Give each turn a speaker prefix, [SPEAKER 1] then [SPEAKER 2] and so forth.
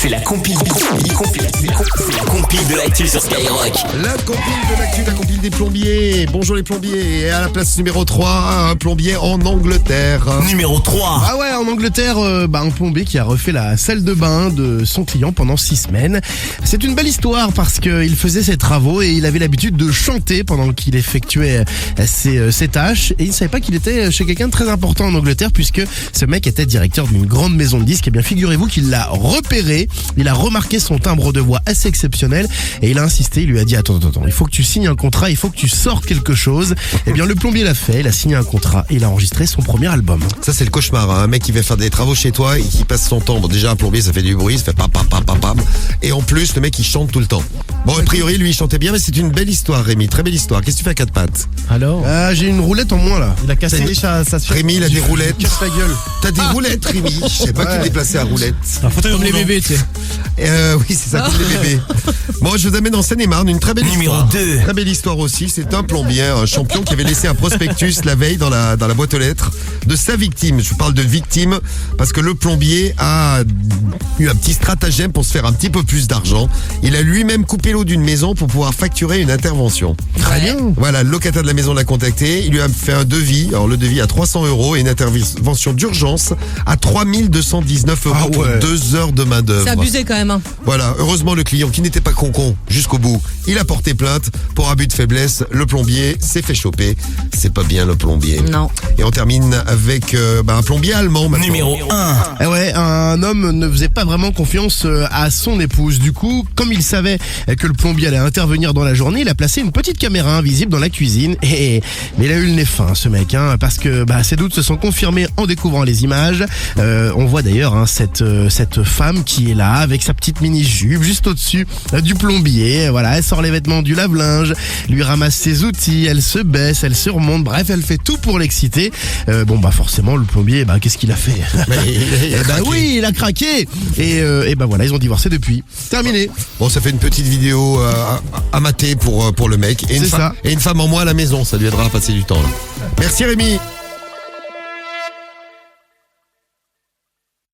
[SPEAKER 1] C'est la compile de l'actu sur Skyrock.
[SPEAKER 2] La compile de l'actu, la compile des plombiers. Bonjour les plombiers. Et à la place numéro 3, un plombier en Angleterre.
[SPEAKER 1] Numéro 3.
[SPEAKER 3] Ah ouais, en Angleterre, un plombier qui a refait la salle de bain de son client pendant 6 semaines. C'est une belle histoire parce qu'il faisait ses travaux et il avait l'habitude de chanter pendant qu'il effectuait ses tâches. Et il ne savait pas qu'il était chez quelqu'un de très important en Angleterre puisque ce mec était directeur d'une grande maison de disques. Et bien figurez-vous qu'il l'a repéré, il a remarqué son timbre de voix assez exceptionnel et il a insisté, il lui a dit attends, il faut que tu signes un contrat, il faut que tu sortes quelque chose. Et bien le plombier l'a fait, il a signé un contrat et il a enregistré son premier album.
[SPEAKER 2] Ça c'est le cauchemar, hein. Un mec qui va faire des travaux chez toi et qui passe son temps. Bon, déjà un plombier ça fait du bruit, ça fait pam. Et en plus le mec il chante tout le temps. Bon, a priori lui il chantait bien, mais c'est une belle histoire, Rémi, très belle histoire. Qu'est-ce que tu fais à quatre pattes?
[SPEAKER 3] Alors j'ai une roulette en moins là.
[SPEAKER 4] Il a cassé sa
[SPEAKER 2] Rémi il a des roulettes.
[SPEAKER 3] Casse la gueule.
[SPEAKER 2] T'as des roulettes, Rémi? Je sais pas qui déplaçait à roulette.
[SPEAKER 4] Un fauteuil
[SPEAKER 3] Comme les
[SPEAKER 4] roulant.
[SPEAKER 3] bébés, tu sais.
[SPEAKER 2] Oui, c'est ça, comme les bébés. Bon, je vous amène en Seine-et-Marne, une très belle
[SPEAKER 1] Numéro
[SPEAKER 2] histoire.
[SPEAKER 1] 2.
[SPEAKER 2] Très belle histoire aussi, c'est un plombier, un champion qui avait laissé un prospectus la veille dans la boîte aux lettres de sa victime. Je vous parle de victime parce que le plombier a eu un petit stratagème pour se faire un petit peu plus d'argent. Il a lui-même coupé l'eau d'une maison pour pouvoir facturer une intervention.
[SPEAKER 3] Très bien.
[SPEAKER 2] Voilà, le locataire de la maison l'a contacté, il lui a fait un devis, alors le devis à 300 € et une intervention d'urgence à 3219 €
[SPEAKER 3] Ah
[SPEAKER 2] pour
[SPEAKER 3] ouais.
[SPEAKER 2] 2 heures de main d'œuvre.
[SPEAKER 5] C'est abusé quand même. Hein.
[SPEAKER 2] Voilà, heureusement le client qui n'était pas con jusqu'au bout, il a porté plainte pour abus de faiblesse. Le plombier s'est fait choper. C'est pas bien le plombier.
[SPEAKER 5] Non.
[SPEAKER 2] Et on termine avec un plombier allemand maintenant.
[SPEAKER 1] Numéro 1.
[SPEAKER 3] Eh ouais, un homme ne faisait pas vraiment confiance à son épouse. Du coup, comme il savait que le plombier allait intervenir dans la journée, il a placé une petite caméra invisible dans la cuisine. Mais il a eu le nez fin, ce mec, parce que ses doutes se sont confirmés en découvrant les images. On voit d'ailleurs cette femme qui est là avec sa petite mini-jupe juste au-dessus du plombier. Voilà, elle sort les vêtements du lave-linge, lui ramasse ses outils, elle se baisse, elle se remonte. Bref, elle fait tout pour l'exciter. Forcément, le plombier, qu'est-ce qu'il a fait?
[SPEAKER 2] Il a craqué.
[SPEAKER 3] Oui, il a craqué. Et voilà, ils ont divorcé depuis. Terminé.
[SPEAKER 2] Bon, ça fait une petite vidéo à mater pour le mec. Et
[SPEAKER 3] C'est ça.
[SPEAKER 2] et une femme en moins à la maison, ça lui aidera à passer du temps là. Merci Rémi.